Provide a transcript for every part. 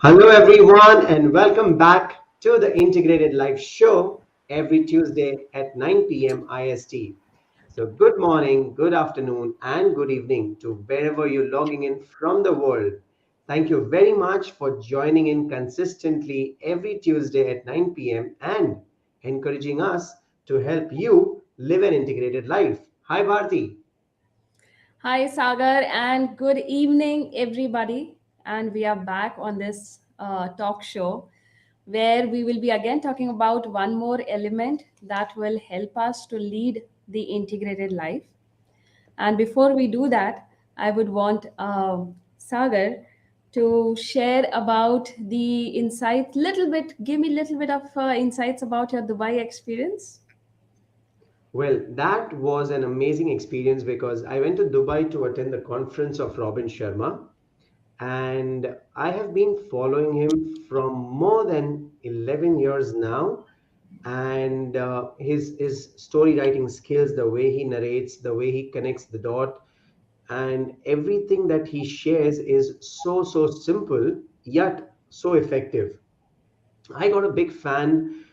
Hello, everyone, and welcome back to the Integrated Life Show every Tuesday at 9 p.m. IST. So, good morning, good afternoon, and good evening to wherever you're logging in from the world. Thank you very much for joining in consistently every Tuesday at 9 p.m. and encouraging us to help you live an integrated life. Hi, Bharti. Hi, Sagar, and good evening, everybody. And we are back on this talk show where we will be again talking about one more element that will help us to lead the integrated life. And before we do that, I would want Sagar to share about the insight, little bit, give me a little bit of insights about your Dubai experience. Well, that was an amazing experience because I went to Dubai to attend the conference of Robin Sharma, and I have been following him from more than 11 years now. And his story writing skills, the way he narrates, the way he connects the dot, and everything that he shares is so simple yet so effective. I got a big fan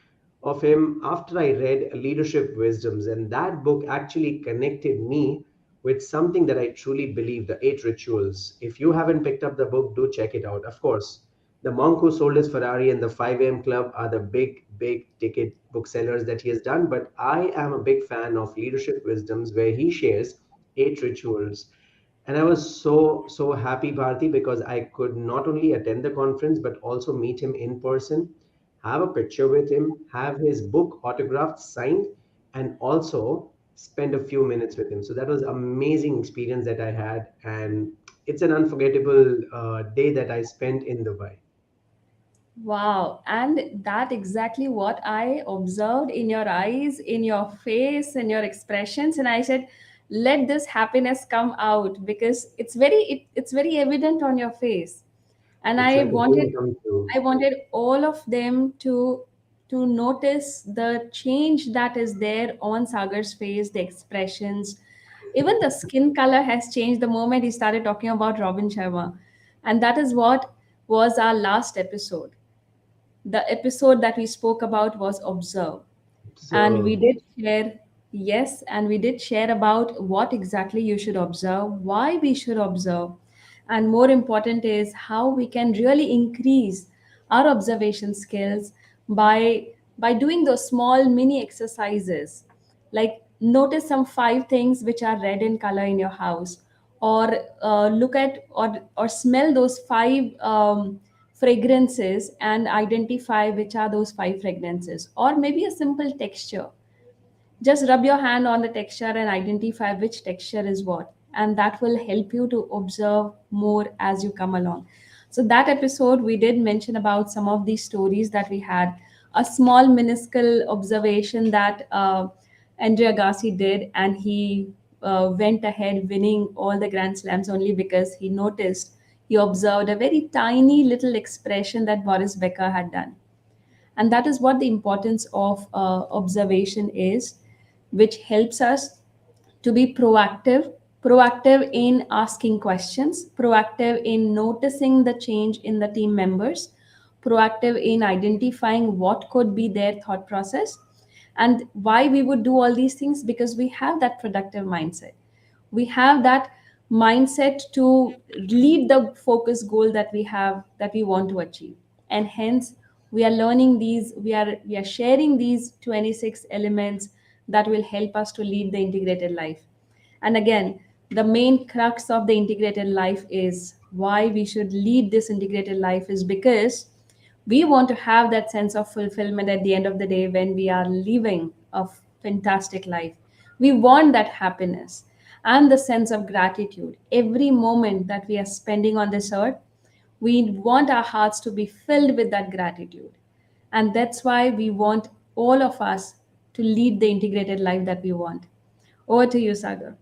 of him after I read Leadership Wisdoms, and that book actually connected me with something that I truly believe, the eight rituals. If you haven't picked up the book, do check it out. Of course, The Monk Who Sold His Ferrari and the 5 a.m. Club are the big ticket booksellers that he has done. But I am a big fan of Leadership Wisdoms, where he shares eight rituals. And I was so happy, Bharti, because I could not only attend the conference but also meet him in person, have a picture with him, have his book autographed, signed, and also spend a few minutes with him. So that was amazing experience that I had, and it's an unforgettable day that I spent in Dubai. Wow. And that exactly what I observed in your eyes, in your face, in your expressions. And I said, let this happiness come out because it's very evident on your face. And It's I like a wanted dream come true. I wanted all of them to notice the change that is there on Sagar's face, the expressions. Even the skin color has changed the moment he started talking about Robin Sharma. And that is what was our last episode. The episode that we spoke about was observe, and we So did share, yes, and we did share about what exactly you should observe, why we should observe, and more important is how we can really increase our observation skills by doing those small mini exercises, like notice some five things which are red in color in your house, or look at or smell those five fragrances and identify which are those five fragrances, or maybe a simple texture. Just rub your hand on the texture and identify which texture is what, and that will help you to observe more as you come along. So that episode we did mention about some of these stories that we had, a small minuscule observation that Andre Agassi did, and he went ahead winning all the grand slams only because he observed a very tiny little expression that Boris Becker had done. And that is what the importance of observation is, which helps us to be proactive in asking questions, proactive in noticing the change in the team members, proactive in identifying what could be their thought process. And why we would do all these things, because we have that productive mindset, we have that mindset to lead the focus goal that we have, that we want to achieve. And hence we are learning these, we are sharing these 26 elements that will help us to lead the integrated life. And again, the main crux of the integrated life is why we should lead this integrated life is because we want to have that sense of fulfillment at the end of the day when we are living a fantastic life. We want that happiness and the sense of gratitude. Every moment that we are spending on this earth, we want our hearts to be filled with that gratitude. And that's why we want all of us to lead the integrated life that we want. Over to you, Sagar.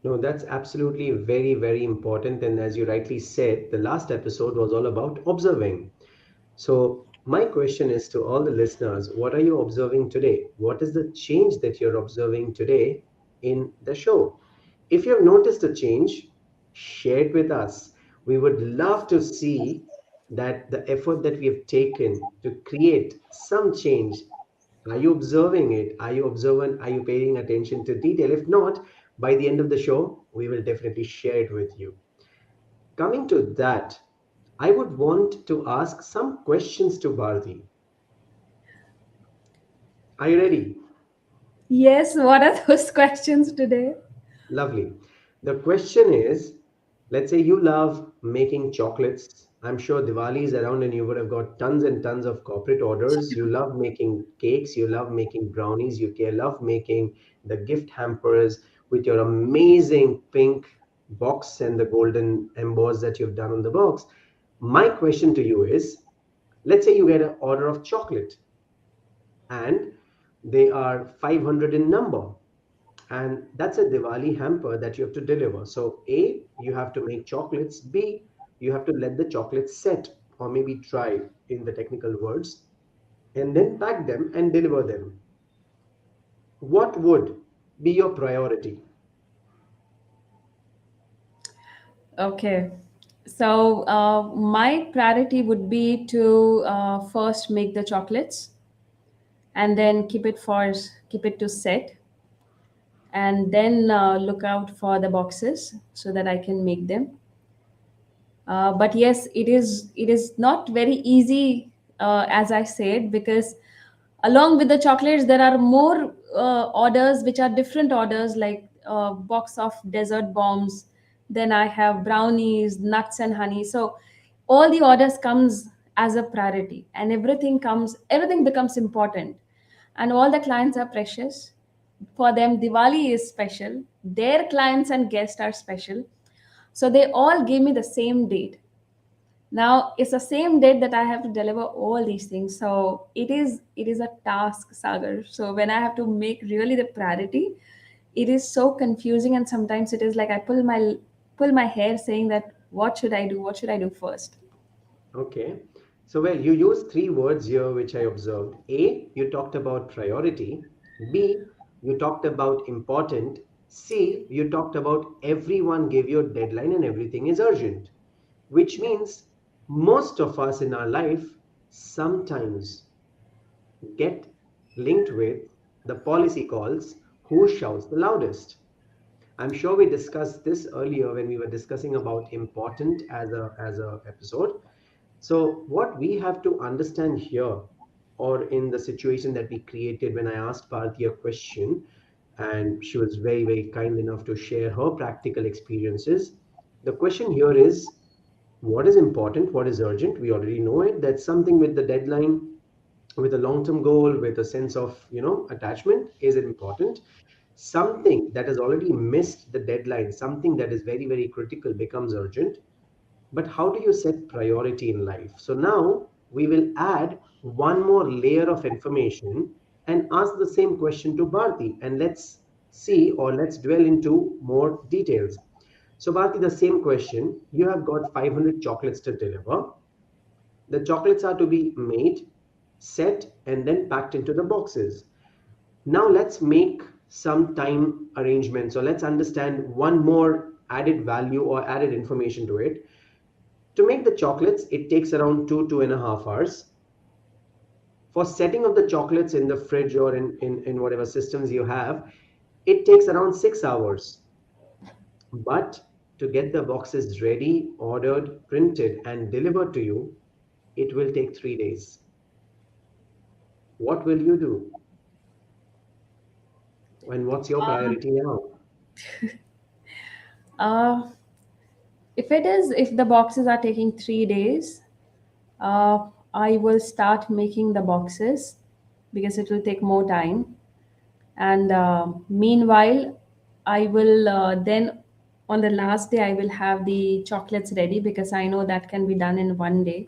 no, that's absolutely very important. And as you rightly said, the last episode was all about observing. So, my question is to all the listeners, what are you observing today? What is the change that you're observing today in the show? If you have noticed a change, share it with us. We would love to see that the effort that we have taken to create some change, are you observing it? Are you observant? Are you paying attention to detail? If not, by the end of the show, we will definitely share it with you. Coming to that, I would want to ask some questions to Bharti. Are you ready? Yes, what are those questions today? Lovely. The question is, let's say you love making chocolates. I'm sure Diwali is around and you would have got tons and tons of corporate orders. You love making cakes, you love making brownies, love making the gift hampers with your amazing pink box and the golden emboss that you've done on the box. My question to you is, let's say you get an order of chocolate and they are 500 in number, and that's a Diwali hamper that you have to deliver. So A, you have to make chocolates. B, you have to let the chocolates set or maybe dry in the technical words, and then pack them and deliver them. What would be your priority? Okay. So, my priority would be to first make the chocolates and then keep it to set, and then look out for the boxes so that I can make them. But yes, it is not very easy, as I said, because along with the chocolates there are more orders which are different orders, like box of dessert bombs, then I have brownies, nuts and honey. So all the orders comes as a priority, and everything becomes important, and all the clients are precious. For them Diwali is special, their clients and guests are special, so they all gave me the same date. Now it's the same date that I have to deliver all these things, so it is a task, Sagar. So when I have to make really the priority, it is so confusing, and sometimes it is like I pull my hair saying that what should I do first. Okay. So, well, you used three words here which I observed. A, you talked about priority. B, you talked about important. C, you talked about everyone gave you a deadline and everything is urgent, which means most of us in our life sometimes get linked with the policy calls who shouts the loudest. I'm sure we discussed this earlier when we were discussing about important as a episode. So what we have to understand here, or in the situation that we created when I asked Bharti a question, and she was very, very kind enough to share her practical experiences. The question here is, what is important, what is urgent? We already know it. That's something with the deadline, with a long-term goal, with a sense of attachment is important. Something that has already missed the deadline, something that is very, very critical becomes urgent. But how do you set priority in life? So now we will add one more layer of information and ask the same question to Bharti, and let's see, or let's dwell into more details. So Bharti, the same question. You have got 500 chocolates to deliver. The chocolates are to be made, set, and then packed into the boxes. Now let's make some time arrangements. So let's understand one more added value or added information to it. To make the chocolates, it takes around 2.5 hours. For setting of the chocolates in the fridge or in whatever systems you have, it takes around 6 hours. But to get the boxes ready, ordered, printed, and delivered to you, it will take 3 days. What will you do? And what's your priority now? uh, if the boxes are taking 3 days, I will start making the boxes because it will take more time. And meanwhile, I will then on the last day I will have the chocolates ready because I know that can be done in one day,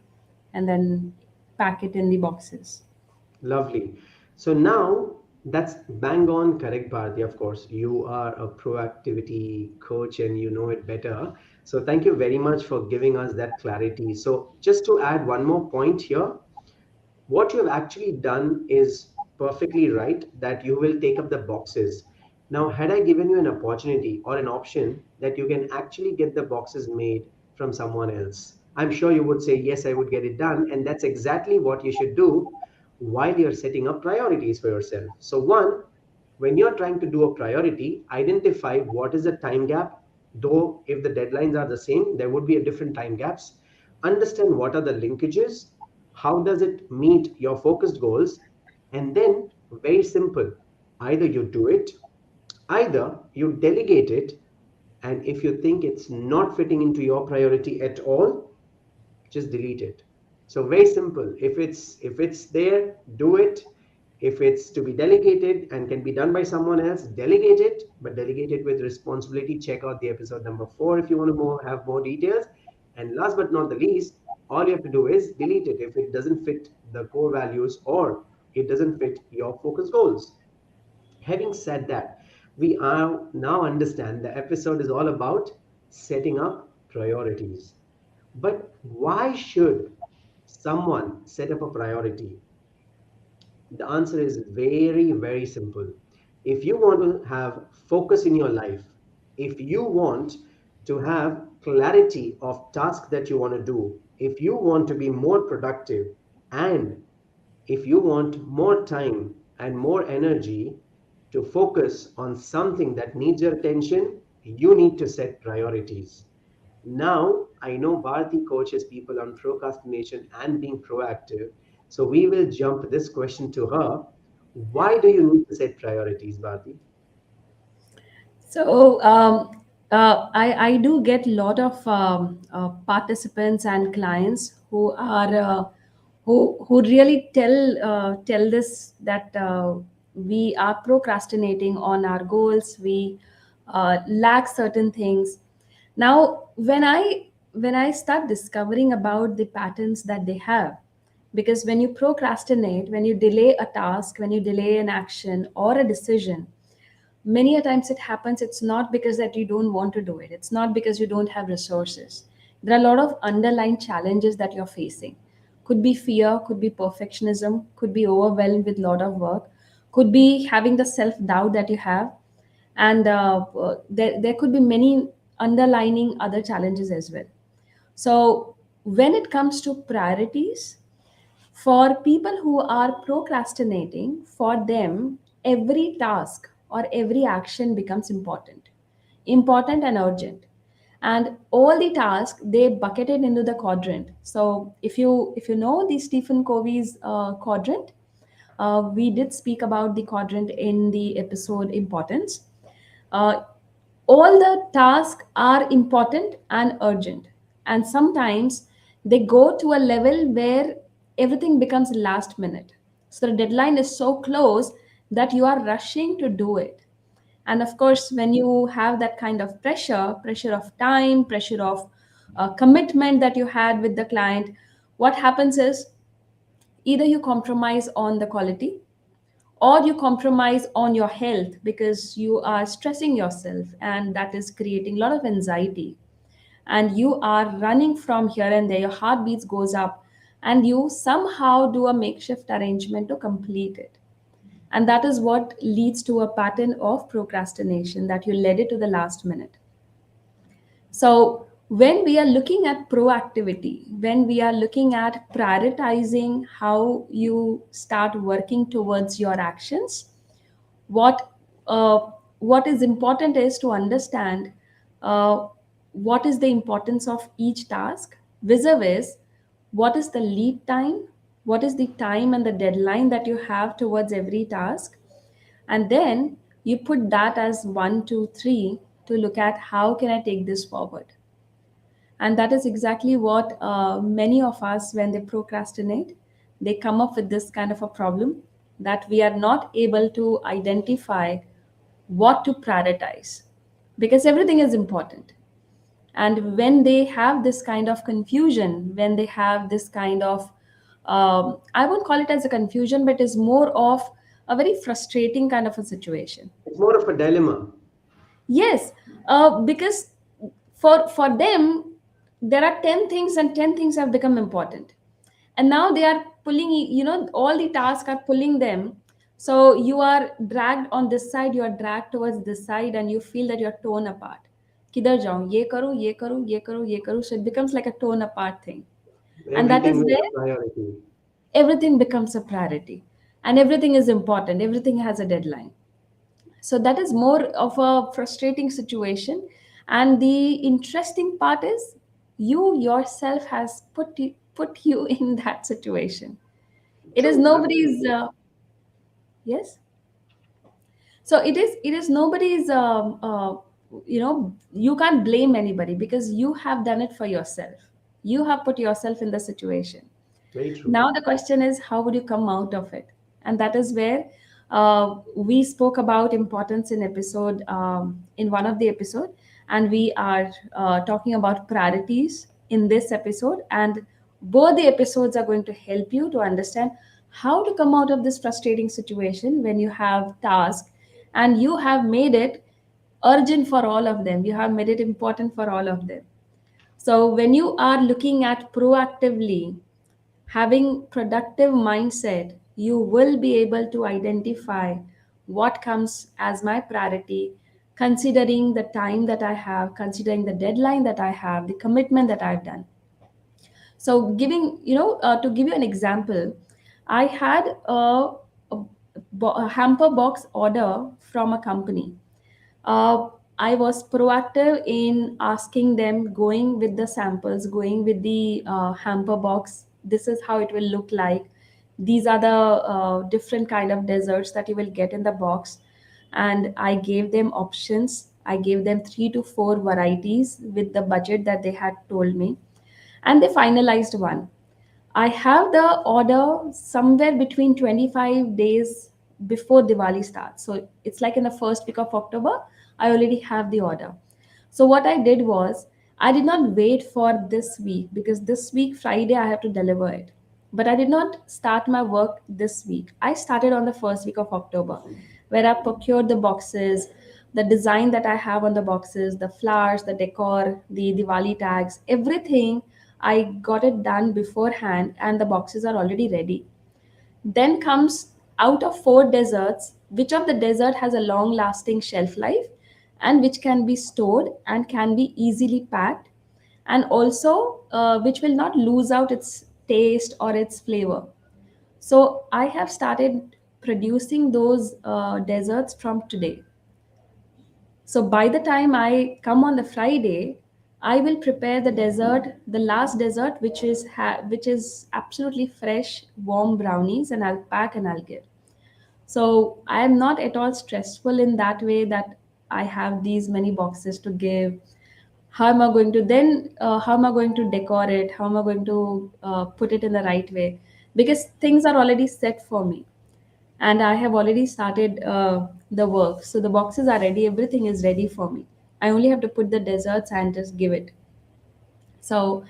and then pack it in the boxes. Lovely. So now that's bang on correct, Bharti. Of course, you are a proactivity coach and you know it better. So thank you very much for giving us that clarity. So just to add one more point here, what you have actually done is perfectly right, that you will take up the boxes. Now, had I given you an opportunity or an option that you can actually get the boxes made from someone else, I'm sure you would say, yes, I would get it done. And that's exactly what you should do while you're setting up priorities for yourself. So, one, when you're trying to do a priority, identify what is the time gap. Though, if the deadlines are the same, there would be a different time gaps. Understand what are the linkages, how does it meet your focused goals, and then, very simple, either you do it, either you delegate it, and if you think it's not fitting into your priority at all, just delete it. So very simple. If it's there, do it. If it's to be delegated and can be done by someone else, delegate it, but delegate it with responsibility. Check out the episode number 4 if you want to have more details. And last but not the least, all you have to do is delete it if it doesn't fit the core values or it doesn't fit your focus goals. Having said that, we are now understand the episode is all about setting up priorities. But why should someone set up a priority? The answer is very, very simple. If you want to have focus in your life, if you want to have clarity of tasks that you want to do, if you want to be more productive, and if you want more time and more energy to focus on something that needs your attention, you need to set priorities. Now, I know Bharati coaches people on procrastination and being proactive. So we will jump this question to her. Why do you need to set priorities, Bharati? So I do get a lot of participants and clients who are who really tell this that we are procrastinating on our goals. We lack certain things. Now, when I start discovering about the patterns that they have, because when you procrastinate, when you delay a task, when you delay an action or a decision, many a times it happens, it's not because that you don't want to do it, it's not because you don't have resources. There are a lot of underlying challenges that you're facing. Could be fear, could be perfectionism, could be overwhelmed with a lot of work, could be having the self doubt that you have, and there could be many underlining other challenges as well. So when it comes to priorities, for people who are procrastinating, for them, every task or every action becomes important and urgent. And all the tasks they bucketed into the quadrant. So if you know the Stephen Covey's quadrant, we did speak about the quadrant in the episode importance. uh, all the tasks are important and urgent, and sometimes they go to a level where everything becomes last minute, so the deadline is so close that you are rushing to do it. And of course, when you have that kind of pressure of time, pressure of commitment that you had with the client, what happens is either you compromise on the quality or you compromise on your health because you are stressing yourself, and that is creating a lot of anxiety, and you are running from here and there, your heartbeats goes up, and you somehow do a makeshift arrangement to complete it. And that is what leads to a pattern of procrastination, that you led it to the last minute. So, when we are looking at proactivity, when we are looking at prioritizing how you start working towards your actions, what what is important is to understand uh, what is the importance of each task vis-a-vis what is the lead time, what is the time and the deadline that you have towards every task, and then you put that as 1 2 3 to look at how can I take this forward. And that is exactly what many of us, when they procrastinate, they come up with this kind of a problem, that we are not able to identify what to prioritize, because everything is important. And when they have this kind of confusion, when they have this kind of I won't call it as a confusion, but it's more of a very frustrating kind of a situation. It's more of a dilemma. Yes, because for them, there are 10 things, and 10 things have become important. And now they are pulling, all the tasks are pulling them. So you are dragged on this side, you are dragged towards this side, and you feel that you're torn apart. किधर जाऊं, ये करूं, ये करूं, ये करूं, ये करूं. So it becomes like a torn apart thing. And that Everything is is a where priority. everything becomes a priority. And everything is important. Everything has a deadline. So that is more of a frustrating situation. And the interesting part is you yourself has put you in that situation. It is True, nobody's, absolutely. yes. So it is nobody's, you can't blame anybody because you have done it for yourself. You have put yourself in the situation. Very true. Now the question is, how would you come out of it? And that is where we spoke about importance in episode, in one of the episode, and we are talking about priorities in this episode. And both the episodes are going to help you to understand how to come out of this frustrating situation when you have task and you have made it urgent for all of them. You have made it important for all of them. So when you are looking at proactively having productive mindset, you will be able to identify what comes as my priority, considering the time that I have, considering the deadline that I have, the commitment that I've done. So giving, to give you an example, I had a hamper box order from a company. uh, I was proactive in asking them, going with the samples, going with the hamper box. This is how it will look like. These are the different kind of desserts that you will get in the box. And I gave them options. I gave them 3 to 4 varieties with the budget that they had told me. And they finalized one. I have the order somewhere between 25 days before Diwali starts. So it's like in the first week of October, I already have the order. So what I did was, I did not wait for this week because this week, Friday, I have to deliver it. But I did not start my work this week. I started on the first week of October, where I procured the boxes, the design that I have on the boxes, the flowers, the decor, the Diwali tags, everything. I got it done beforehand, and the boxes are already ready. Then comes, out of 4 desserts, which of the dessert has a long lasting shelf life and which can be stored and can be easily packed, and also which will not lose out its taste or its flavor. So I have started producing those desserts from today. So by the time I come on the Friday, I will prepare the dessert, the last dessert, which is absolutely fresh, warm brownies, and I'll pack and I'll give. So I am not at all stressful in that way that I have these many boxes to give. How am I going to then? How am I going to decor it? How am I going to put it in the right way? Because things are already set for me, and I have already started the work. So the boxes are ready, everything is ready for me. I only have to put the desserts and just give it. So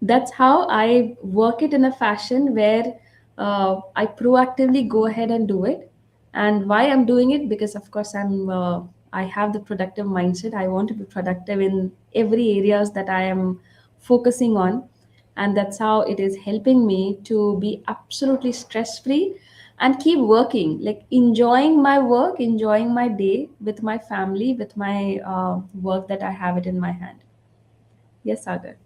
that's how I work it in a fashion where I proactively go ahead and do it. And why I'm doing it? Because of course I have the productive mindset. I want to be productive in every areas that I am focusing on, and that's how it is helping me to be absolutely stress free and keep working, like enjoying my work, enjoying my day with my family, with my work that I have it in my hand. Yes, Sagar.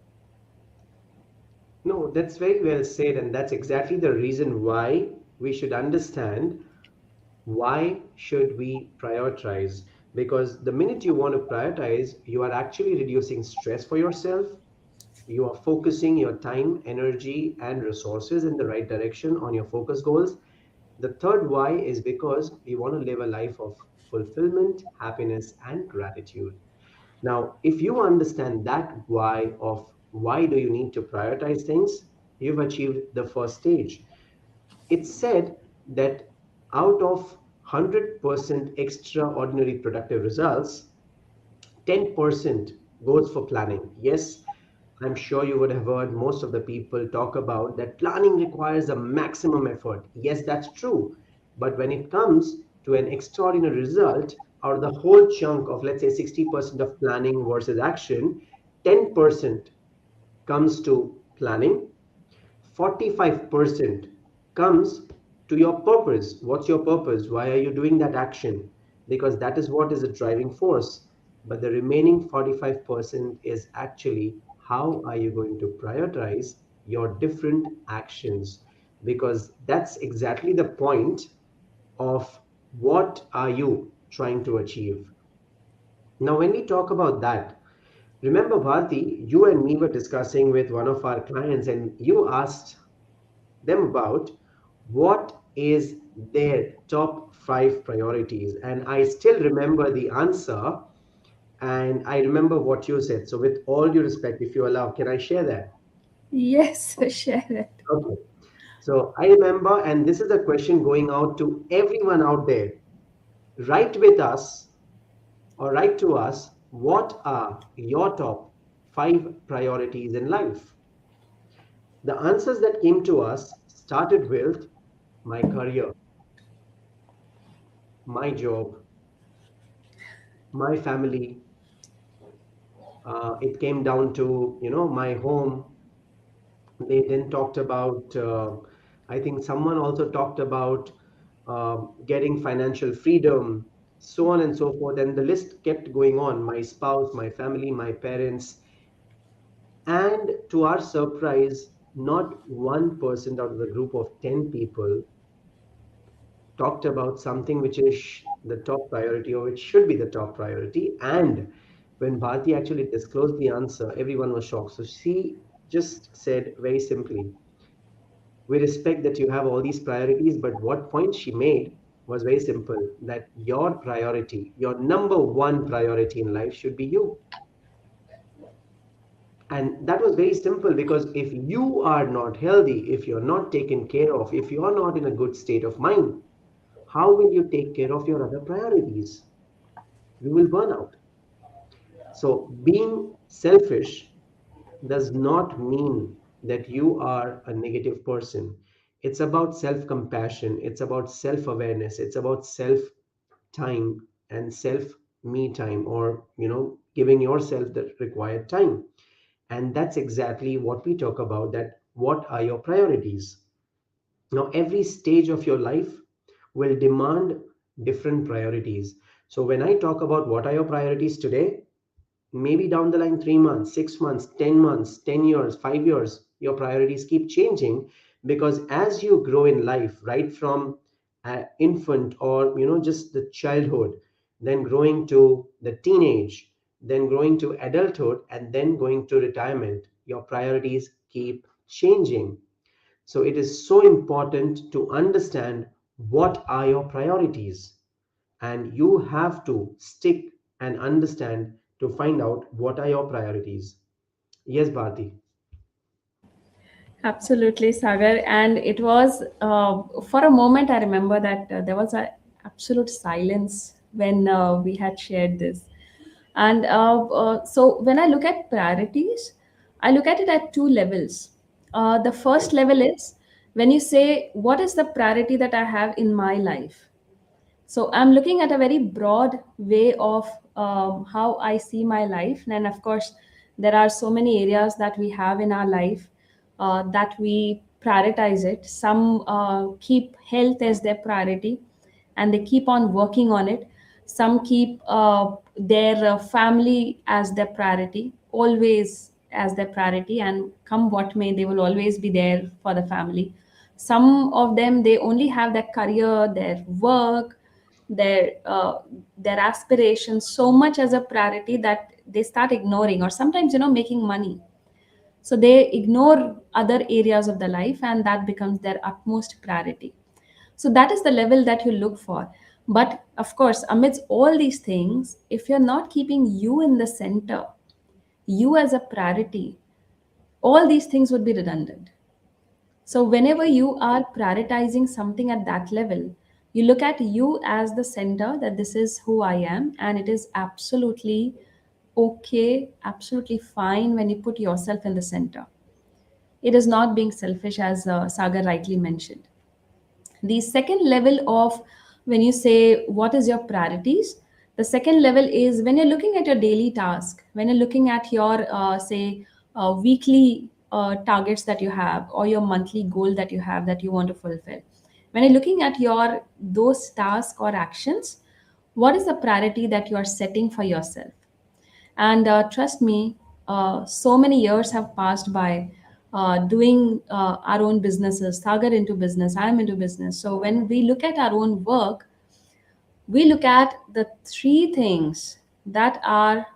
No, that's very well said, and that's exactly the reason why we should understand why should we prioritize. Because the minute you want to prioritize, you are actually reducing stress for yourself. You are focusing your time, energy, and resources in the right direction on your focus goals. The third why is because we want to live a life of fulfillment, happiness, and gratitude. Now, if you understand that why of why do you need to prioritize things, you've achieved the first stage. It's said that out of 100% extraordinary productive results, 10% goes for planning. Yes, I'm sure you would have heard most of the people talk about that planning requires a maximum effort. Yes, that's true. But when it comes to an extraordinary result, or the whole chunk of, let's say, 60% of planning versus action, 10% comes to planning, 45% comes to your purpose. What's your purpose? Why are you doing that action? Because that is what is a driving force. but the remaining 45% is actually how are you going to prioritize your different actions, because that's exactly the point of what are you trying to achieve. Now, when we talk about that, remember, Bharti, you and me were discussing with one of our clients, and you asked them about what is their top five priorities. And I still remember the answer, and I remember what you said. So, with all due respect, if you allow, can I share that? Yes, share it. Okay. So, I remember, and this is a question going out to everyone out there. Write with us or write to us, what are your top five priorities in life? The answers that came to us started with my career, my job, my family. It came down to, my home. They then talked about, I think someone also talked about getting financial freedom, so on and so forth. And the list kept going on: my spouse, my family, my parents. And to our surprise, not one person out of the group of 10 people talked about something which is the top priority, or which should be the top priority. And when Bharti actually disclosed the answer, everyone was shocked. So she just said very simply, we respect that you have all these priorities, but what point she made was very simple, that your priority, your number one priority in life should be you. And that was very simple, because if you are not healthy, if you're not taken care of, if you're not in a good state of mind, how will you take care of your other priorities? You will burn out. So, being selfish does not mean that you are a negative person. It's about self compassion, it's about self awareness, it's about self time and self me time, or, giving yourself the required time. And that's exactly what we talk about, that what are your priorities. Now, every stage of your life will demand different priorities. So, when I talk about what are your priorities today, maybe down the line, 3 months, 6 months, 10 months, 10 years, 5 years, your priorities keep changing, because as you grow in life, right from infant, or, just the childhood, then growing to the teenage, then growing to adulthood, and then going to retirement, your priorities keep changing. So it is so important to understand what are your priorities, and you have to stick and understand to find out what are your priorities. Yes, Bharti. Absolutely, Sagar. And it was, for a moment, I remember that there was a absolute silence when we had shared this. And so when I look at priorities, I look at it at two levels. The first level is when you say, what is the priority that I have in my life? So I'm looking at a very broad way of how I see my life. And of course, there are so many areas that we have in our life that we prioritize it. Some keep health as their priority and they keep on working on it. Some keep their family as their priority, always as their priority, and come what may, they will always be there for the family. Some of them, they only have their career, their work, their aspirations so much as a priority that they start ignoring, or sometimes making money, so they ignore other areas of the life and that becomes their utmost priority. So that is the level that you look for. But of course, amidst all these things, if you're not keeping you in the center, you as a priority, all these things would be redundant. So, whenever you are prioritizing something at that level, you look at you as the center, that this is who I am, and it is absolutely okay, absolutely fine when you put yourself in the center. It is not being selfish, as Sagar rightly mentioned. The second level of when you say what is your priorities, the second level is when you're looking at your daily task, when you're looking at your say weekly targets that you have, or your monthly goal that you have that you want to fulfill. When you're looking at your those tasks or actions, what is the priority that you are setting for yourself? And trust me, so many years have passed by doing our own businesses. Sagar into business, I am into business. So when we look at our own work, we look at the three things that are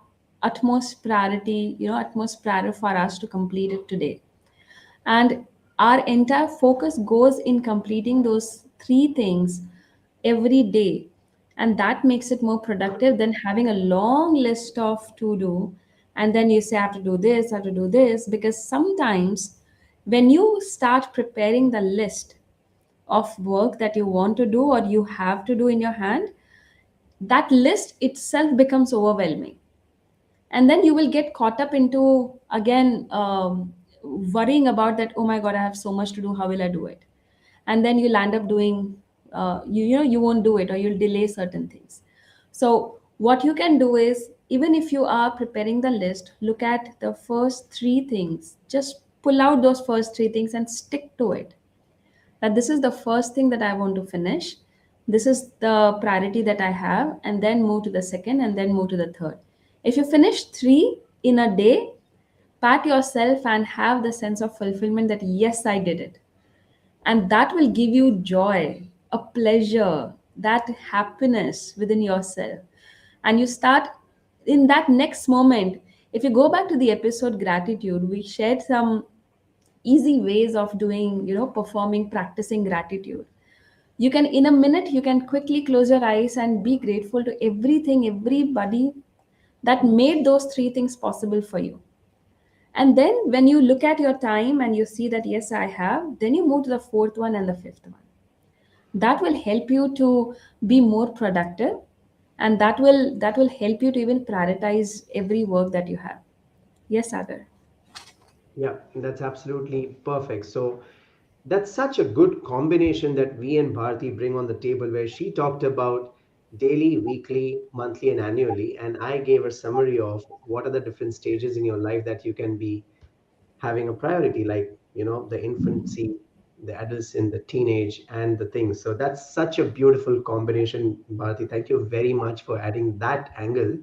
utmost priority, utmost priority for us to complete it today. And our entire focus goes in completing those three things every day. And that makes it more productive than having a long list of to do. And then you say, I have to do this, I have to do this. Because sometimes when you start preparing the list of work that you want to do or you have to do in your hand, that list itself becomes overwhelming, and then you will get caught up into again worrying about that. Oh my god, I have so much to do, how will I do it? And then you'll end up doing you won't do it, or you'll delay certain things. So what you can do is, even if you are preparing the list, look at the first three things, just pull out those first three things and stick to it, that this is the first thing that I want to finish. This is the priority that I have, and then move to the second, and then move to the third. If you finish three in a day, pat yourself and have the sense of fulfillment that yes, I did it. And that will give you joy, a pleasure, that happiness within yourself. And you start in that next moment. If you go back to the episode gratitude, we shared some easy ways of doing, performing, practicing gratitude. You can, in a minute, you can quickly close your eyes and be grateful to everything, everybody that made those three things possible for you. And then when you look at your time and you see that, yes, I have, then you move to the fourth one and the fifth one. That will help you to be more productive, and that will help you to even prioritize every work that you have. Yes, Sagar. Yeah, that's absolutely perfect. So that's such a good combination that we and Bharti bring on the table, where she talked about daily, weekly, monthly, and annually. And I gave a summary of what are the different stages in your life that you can be having a priority, like, the infancy, the adolescent, the teenage, and the things. So that's such a beautiful combination, Bharti. Thank you very much for adding that angle.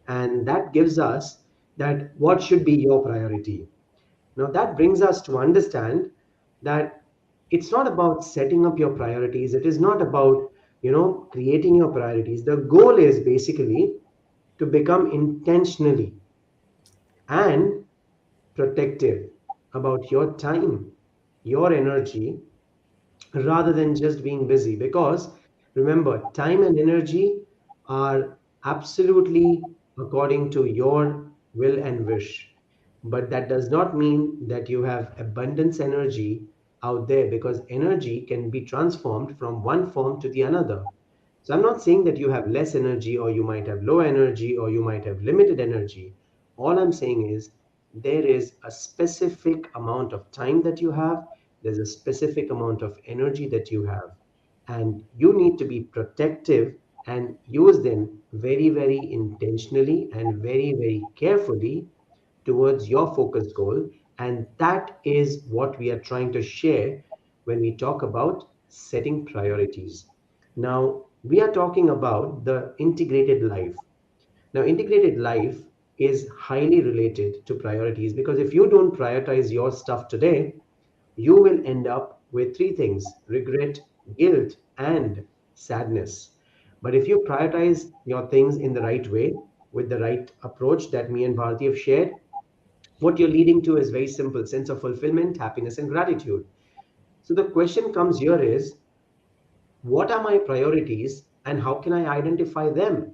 And that gives us that what should be your priority. Now, that brings us to understand that it's not about setting up your priorities. It is not about, creating your priorities. The goal is basically to become intentionally and protective about your time, your energy, rather than just being busy. Because remember, time and energy are absolutely according to your will and wish. But that does not mean that you have abundance energy out there, because energy can be transformed from one form to the another. So I'm not saying that you have less energy, or you might have low energy, or you might have limited energy. All I'm saying is there is a specific amount of time that you have, there's a specific amount of energy that you have, and you need to be protective and use them very, very intentionally and very, very carefully towards your focus goal. And that is what we are trying to share when we talk about setting priorities. Now, we are talking about the integrated life. Now, integrated life is highly related to priorities, because if you don't prioritize your stuff today, you will end up with three things: regret, guilt, and sadness. But if you prioritize your things in the right way, with the right approach that me and Bharti have shared, what you're leading to is very simple: sense of fulfillment, happiness, and gratitude. So the question comes here is, what are my priorities and how can I identify them?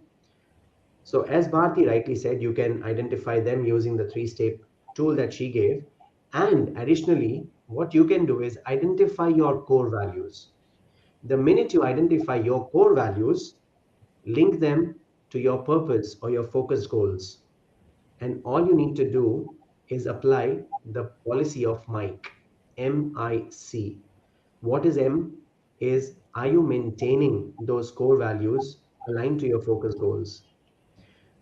So, as Bharti rightly said, you can identify them using the three-step tool that she gave. And additionally, what you can do is identify your core values. The minute you identify your core values, link them to your purpose or your focus goals. And all you need to do is apply the policy of Mike, MIC. What is M? Is, are you maintaining those core values aligned to your focus goals?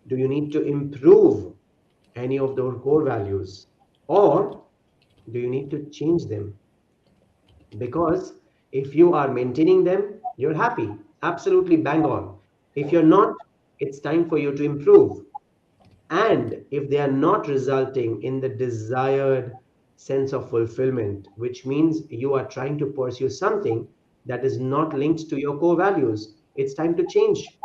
Do you need to improve any of those core values? Or do you need to change them? Because if you are maintaining them, you're happy, absolutely bang on. If you're not, it's time for you to improve. And if they are not resulting in the desired sense of fulfillment, which means you are trying to pursue something that is not linked to your core values, it's time to change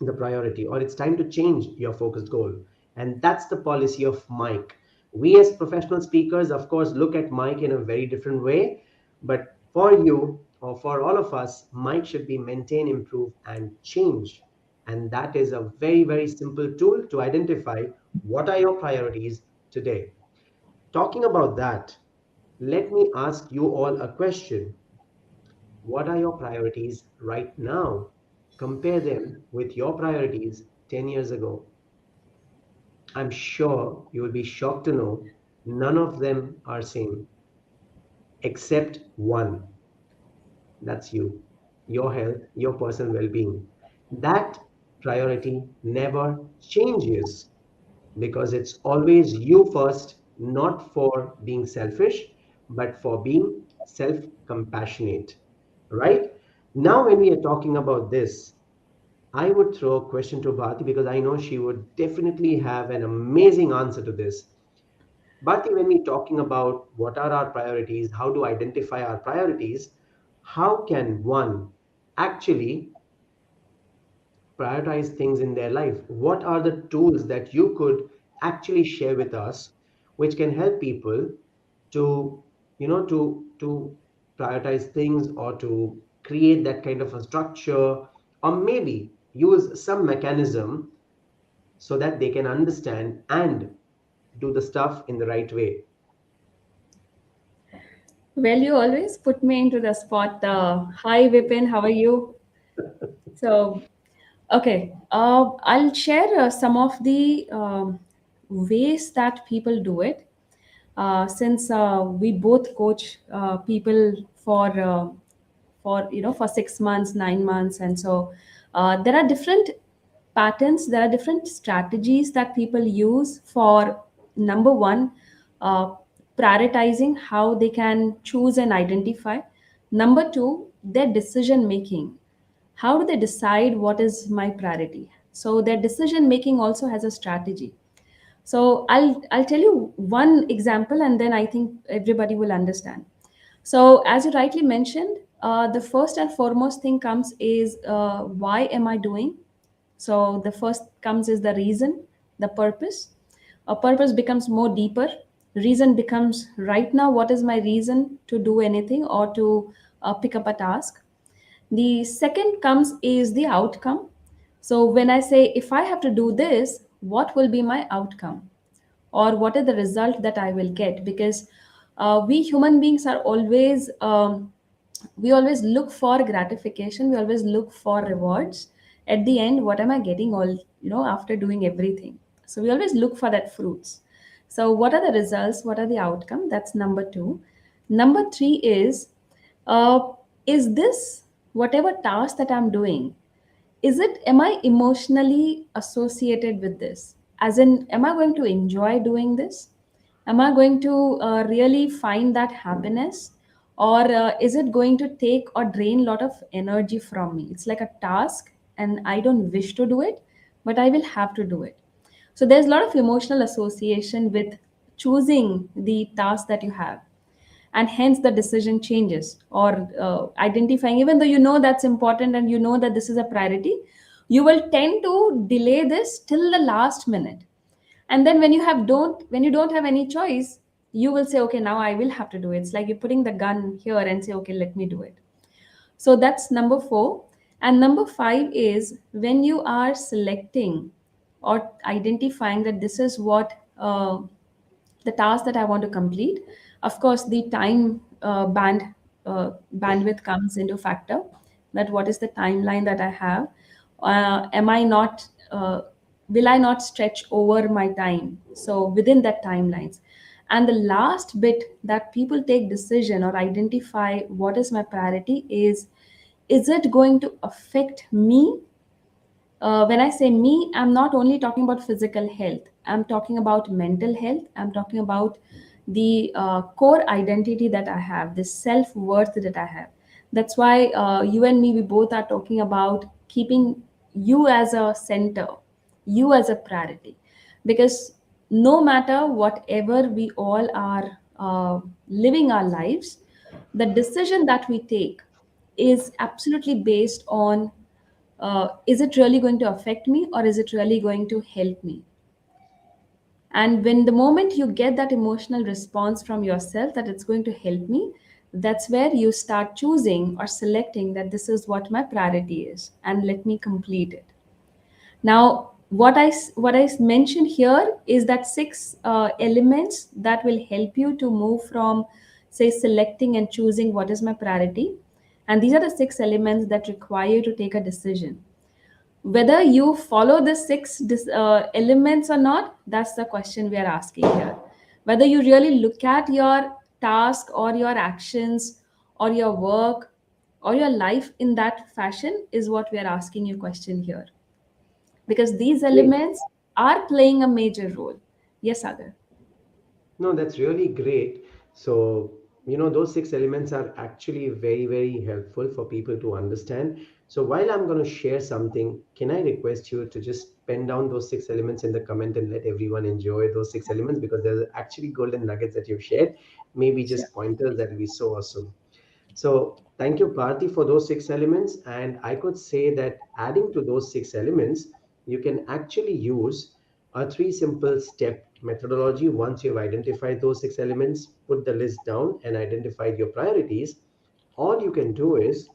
the priority, or it's time to change your focused goal. And that's the policy of Mike. We as professional speakers, of course, look at Mike in a very different way, but for you or for all of us, Mike should be maintain, improve, and change. And that is a very, very simple tool to identify what are your priorities today. Talking about that, let me ask you all a question. What are your priorities right now? Compare them with your priorities 10 years ago. I'm sure you will be shocked to know none of them are same except one. That's you, your health, your personal well-being. That priority never changes because it's always you first, not for being selfish, but for being self-compassionate, right? Now, when we are talking about this, I would throw a question to Bharti because I know she would definitely have an amazing answer to this. Bharti, when we're talking about what are our priorities, how to identify our priorities, how can one actually prioritize things in their life? What are the tools that you could actually share with us, which can help people to, to prioritize things or to create that kind of a structure, or maybe use some mechanism so that they can understand and do the stuff in the right way. Well, you always put me into the spot. Hi, Vipin, how are you? So, okay, I'll share some of the ways that people do it. Since we both coach people for for 6 months, 9 months, and so there are different patterns. There are different strategies that people use for number one, uh, prioritizing how they can choose and identify. Number two, their decision making. How do they decide what is my priority? So their decision making also has a strategy. So I'll tell you one example, and then I think everybody will understand. So as you rightly mentioned, the first and foremost thing comes is why am I doing? So the first comes is the reason, the purpose. A purpose becomes more deeper. Reason becomes right now what is my reason to do anything or to pick up a task. The second comes is the outcome. So when I say if I have to do this, what will be my outcome? Or what is the result that I will get? Because we human beings are always we always look for gratification. We always look for rewards. At the end, what am I getting all after doing everything? So we always look for that fruits. So what are the results? What are the outcome? That's number two. Number three uh, is this whatever task that I'm doing, is it, am I emotionally associated with this? As in, am I going to enjoy doing this? Am I going to really find that happiness? Or is it going to take or drain a lot of energy from me? It's like a task and I don't wish to do it, but I will have to do it. So there's a lot of emotional association with choosing the task that you have, and hence the decision changes. Or identifying, even though you know that's important and you know that this is a priority, you will tend to delay this till the last minute. And then when you don't have any choice, you will say, okay, now I will have to do it. It's like you're putting the gun here and say, okay, let me do it. So that's number four. And number five is when you are selecting or identifying that this is what the task that I want to complete. Of course, the time bandwidth comes into factor. That what is the timeline that I have? Am I not? Will I not stretch over my time? So within that timelines. And the last bit that people take decision or identify what is my priority is it going to affect me? When I say me, I'm not only talking about physical health, I'm talking about mental health, I'm talking about the core identity that I have, the self worth that I have. That's why you and me, we both are talking about keeping you as a center, you as a priority. Because no matter whatever we all are living our lives, the decision that we take is absolutely based on, is it really going to affect me or is it really going to help me? And when the moment you get that emotional response from yourself that it's going to help me, that's where you start choosing or selecting that this is what my priority is and let me complete it. Now, what I mentioned here is that six elements that will help you to move from, say, selecting and choosing what is my priority, and these are the six elements that require you to take a decision. Whether you follow the six elements or not, that's the question we are asking here. Whether you really look at your task or your actions or your work or your life in that fashion is what we are asking you question here, because these Great. elements are playing a major role. Yes, Agar. No, that's really great. So, those six elements are actually very, very helpful for people to understand. So, while I'm going to share something, can I request you to just pen down those six elements in the comment and let everyone enjoy those six elements, because there's actually golden nuggets that you've shared, maybe Sure. just pointers that will be so awesome. So thank you, Parthi, for those six elements. And I could say that adding to those six elements, you can actually use a three simple step methodology. Once you've identified those six elements, put the list down and identified your priorities, all you can do is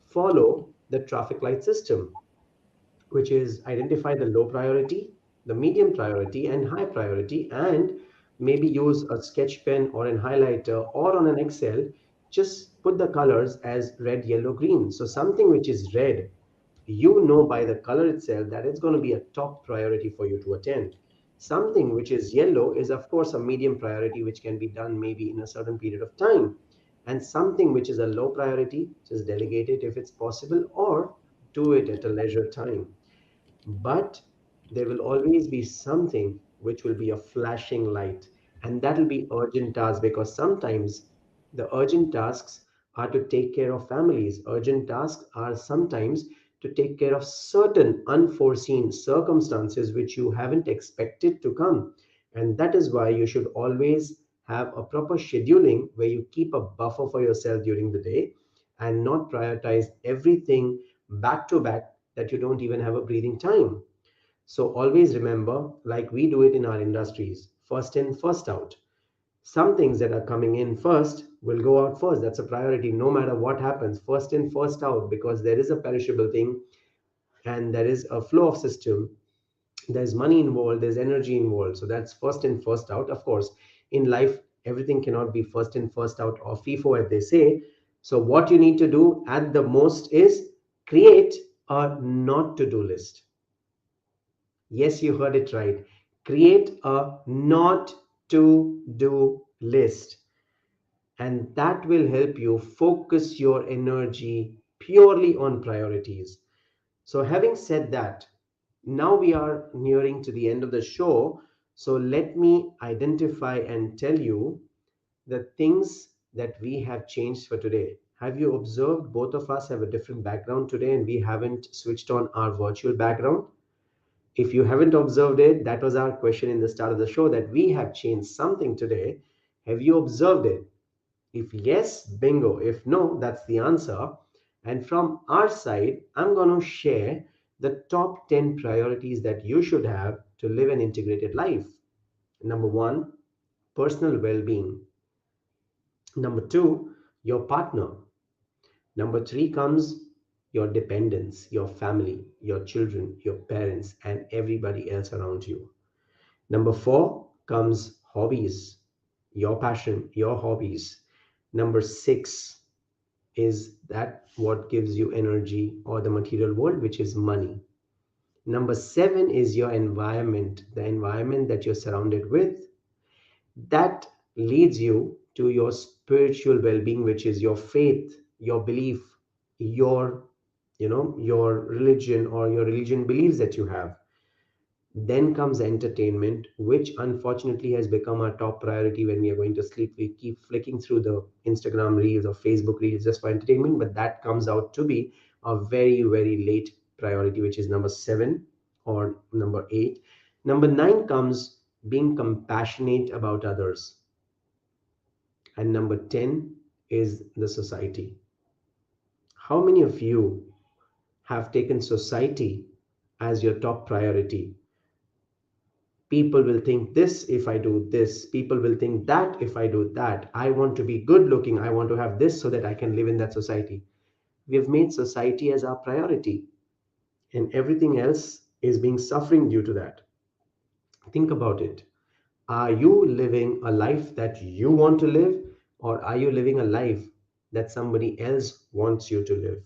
follow the traffic light system, which is identify the low priority, the medium priority, and high priority, and maybe use a sketch pen or an highlighter or on an Excel. Just put the colors as red, yellow, green. So something which is red, you know by the color itself that it's going to be a top priority for you to attend. Something which is yellow is, of course, a medium priority, which can be done maybe in a certain period of time. And something which is a low priority, just delegate it if it's possible, or do it at a leisure time. But there will always be something which will be a flashing light, and that will be urgent tasks, because sometimes the urgent tasks are to take care of families. Urgent tasks are sometimes to take care of certain unforeseen circumstances which you haven't expected to come. And that is why you should always have a proper scheduling where you keep a buffer for yourself during the day and not prioritize everything back to back that you don't even have a breathing time. So always remember, like we do it in our industries, first in, first out. Some things that are coming in first will go out first. That's a priority no matter what happens. First in, first out, because there is a perishable thing and there is a flow of system. There's money involved, there's energy involved. So that's first in, first out. Of course, in life, everything cannot be first in, first out, or FIFO, as they say. So what you need to do at the most is create a not to do list. Yes, you heard it right. Create a not to do list, and that will help you focus your energy purely on priorities. So, having said that, now we are nearing to the end of the show. So, let me identify and tell you the things that we have changed for today. Have you observed both of us have a different background today and we haven't switched on our virtual background? If you haven't observed it, that was our question in the start of the show, that we have changed something today. Have you observed it? If yes, bingo. If no, that's the answer. And from our side, I'm going to share the top 10 priorities that you should have to live an integrated life. Number one, personal well being. Number two, your partner. Number three comes your dependents, your family, your children, your parents, and everybody else around you. Number four comes hobbies, your passion, your hobbies. Number six is that what gives you energy or the material world, which is money. Number seven is your environment, the environment that you're surrounded with. That leads you to your spiritual well-being, which is your faith, your belief, your your religion or your religion beliefs that you have. Then comes entertainment, which unfortunately has become our top priority. When we are going to sleep, we keep flicking through the Instagram reels or Facebook reels just for entertainment, but that comes out to be a very, very late priority, which is number seven or number eight. Number 9 comes being compassionate about others. And number 10 is the society. How many of you have taken society as your top priority? People will think this if I do this. People will think that if I do that. I want to be good looking. I want to have this so that I can live in that society. We have made society as our priority, and everything else is being suffering due to that. Think about it. Are you living a life that you want to live, or are you living a life that somebody else wants you to live?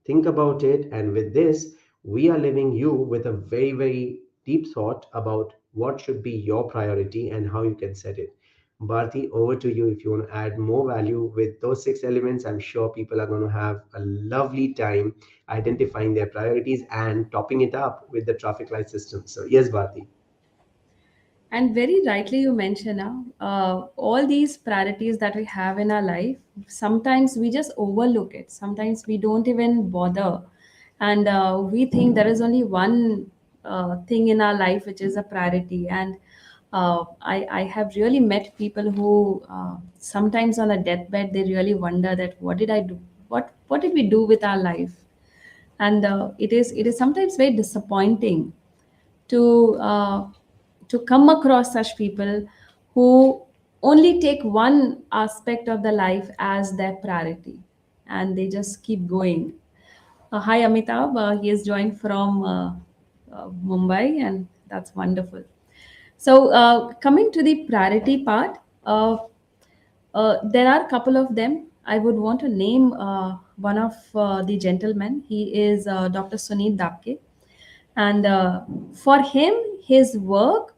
Think about it. And with this, we are leaving you with a very, very deep thought about what should be your priority and how you can set it. Bharti, over to you if you want to add more value with those 6 elements. I'm sure people are going to have a lovely time identifying their priorities and topping it up with the traffic light system. So, yes, Bharti. And very rightly, you mentioned all these priorities that we have in our life. Sometimes we just overlook it. Sometimes we don't even bother, and we think there is only one thing in our life which is a priority. And I have really met people who sometimes on a deathbed they really wonder that what did I do? What did we do with our life? And it is sometimes very disappointing to come across such people who only take one aspect of the life as their priority, and they just keep going. Hi Amitabh, he is joined from Mumbai, and that's wonderful. So coming to the priority part, there are a couple of them. I would want to name one of the gentlemen. He is Dr. Sunit Dapke, and for him his work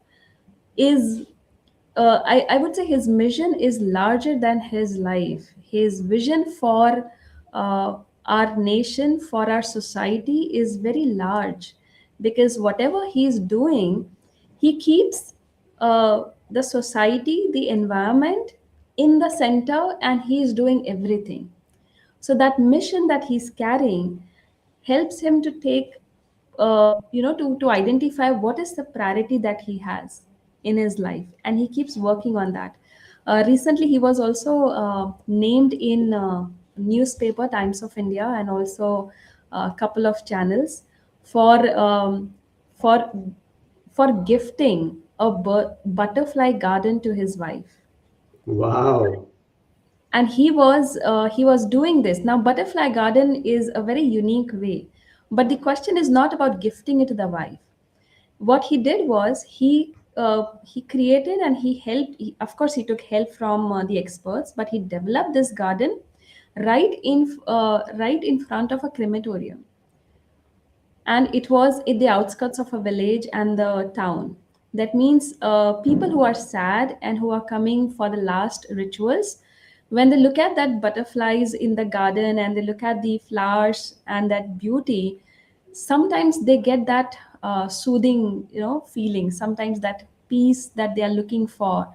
is I would say his mission is larger than his life. His vision for our nation, for our society is very large, because whatever he is doing, he keeps the society, the environment in the center, and he is doing everything. So that mission that he's carrying helps him to take to identify what is the priority that he has in his life, and he keeps working on that. Recently he was also named in newspaper Times of India, and also a couple of channels for for for gifting a butterfly garden to his wife. Wow. And he was doing this. Now butterfly garden is a very unique way, but the question is not about gifting it to the wife. What he did was he created, and he helped. Of course he took help from the experts, but he developed this garden right in front of a crematorium, and it was in the outskirts of a village and the town. That means people who are sad and who are coming for the last rituals, when they look at that butterflies in the garden and they look at the flowers and that beauty, sometimes they get that soothing, feeling. Sometimes that peace that they are looking for.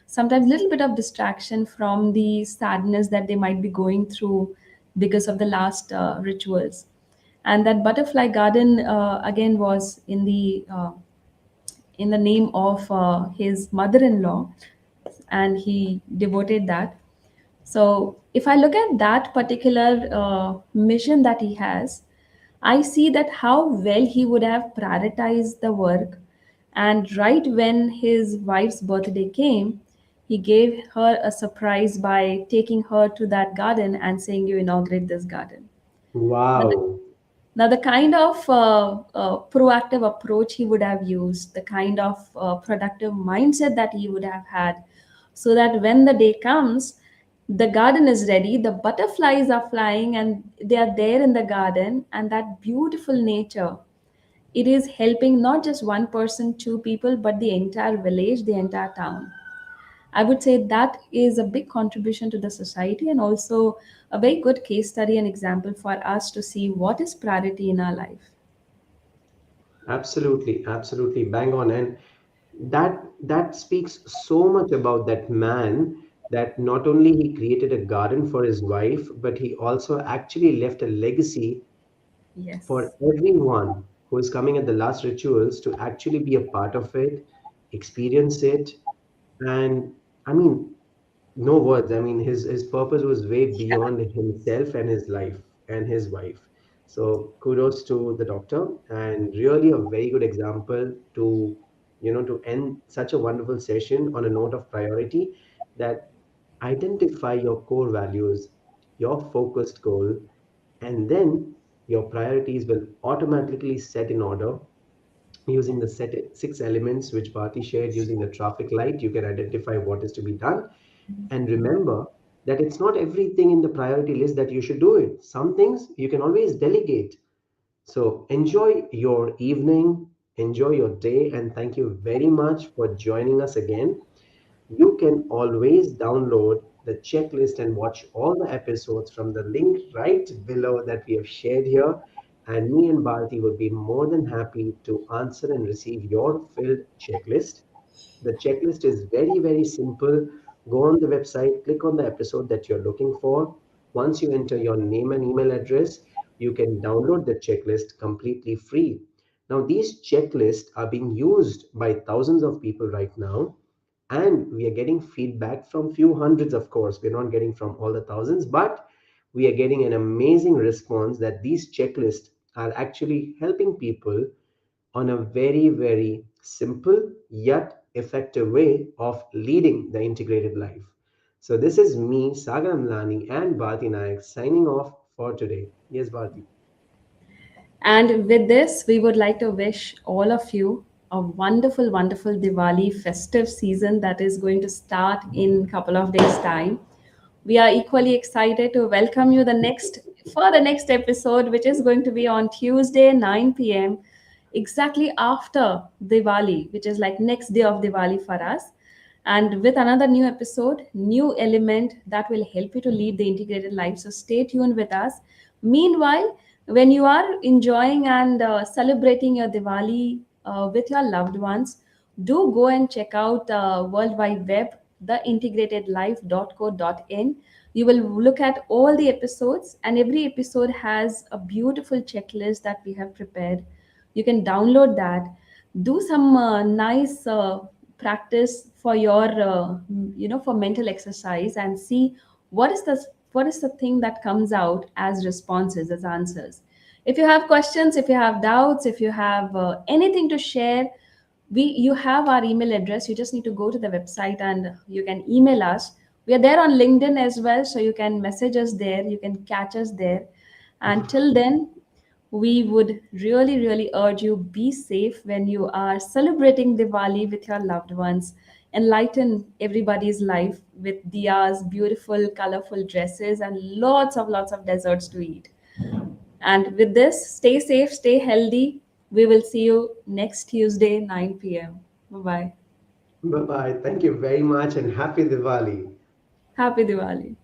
Sometimes little bit of distraction from the sadness that they might be going through because of the last rituals. And that butterfly garden again was in the name of his mother-in-law, and he devoted that. So if I look at that particular mission that he has, I see that how well he would have prioritized the work. And right when his wife's birthday came, he gave her a surprise by taking her to that garden and saying, "You inaugurate this garden." Now, Wow. the kind of proactive approach he would have used, the kind of productive mindset that he would have had, so that when the day comes, the garden is ready, the butterflies are flying, and they are there in the garden, and that beautiful nature, it is helping not just one person, two people, but the entire village, the entire town. I would say that is a big contribution to the society, and also a very good case study and example for us to see what is priority in our life. Absolutely, absolutely, bang on. And that speaks so much about that man, that not only he created a garden for his wife, but he also actually left a legacy for Yes. everyone. who is coming at the last rituals to actually be a part of it, experience it. And I mean, no words. I mean, his purpose was way beyond himself and his life and his wife. So kudos to the doctor, and really a very good example to, to end such a wonderful session on a note of priority, that identify your core values, your focused goal, and then your priorities will automatically set in order using the six elements which Bharti shared. Using the traffic light, you can identify what is to be done. And remember that it's not everything in the priority list that you should do it. Some things you can always delegate. So enjoy your evening, enjoy your day, and thank you very much for joining us again. You can always download the checklist and watch all the episodes from the link right below that we have shared here. And me and Bharati would be more than happy to answer and receive your filled checklist. The checklist is very, very simple. Go on the website, click on the episode that you're looking for. Once you enter your name and email address, you can download the checklist completely free. Now, these checklists are being used by thousands of people right now, and we are getting feedback from few hundreds. Of course, we're not getting from all the thousands, but we are getting an amazing response that these checklists are actually helping people on a very, very simple yet effective way of leading the integrated life. So, this is me, Sagar Amlani, and Bharti Nayak signing off for today. Yes, Bharti. And with this, we would like to wish all of you a wonderful, wonderful Diwali festive season that is going to start in a couple of days' time. We are equally excited to welcome you the next episode, which is going to be on Tuesday, 9 p.m., exactly after Diwali, which is like next day of Diwali for us, and with another new episode, new element that will help you to lead the integrated life. So stay tuned with us. Meanwhile, when you are enjoying and celebrating your Diwali with your loved ones, do go and check out World Wide Web, theintegratedlife.co.in. You will look at all the episodes, and every episode has a beautiful checklist that we have prepared. You can download that, do some nice practice for your for mental exercise, and see what is the what is the thing that comes out as responses, as answers. If you have questions, if you have doubts, if you have anything to share, we you have our email address. You just need to go to the website and you can email us. We are there on LinkedIn as well, so you can message us there, you can catch us there. And till then, we would really, really urge you, be safe when you are celebrating Diwali with your loved ones. Enlighten everybody's life with diyas, beautiful, colorful dresses, and lots of desserts to eat. And with this, stay safe, stay healthy. We will see you next Tuesday, 9 p.m. Bye bye. Bye bye. Thank you very much and happy Diwali. Happy Diwali.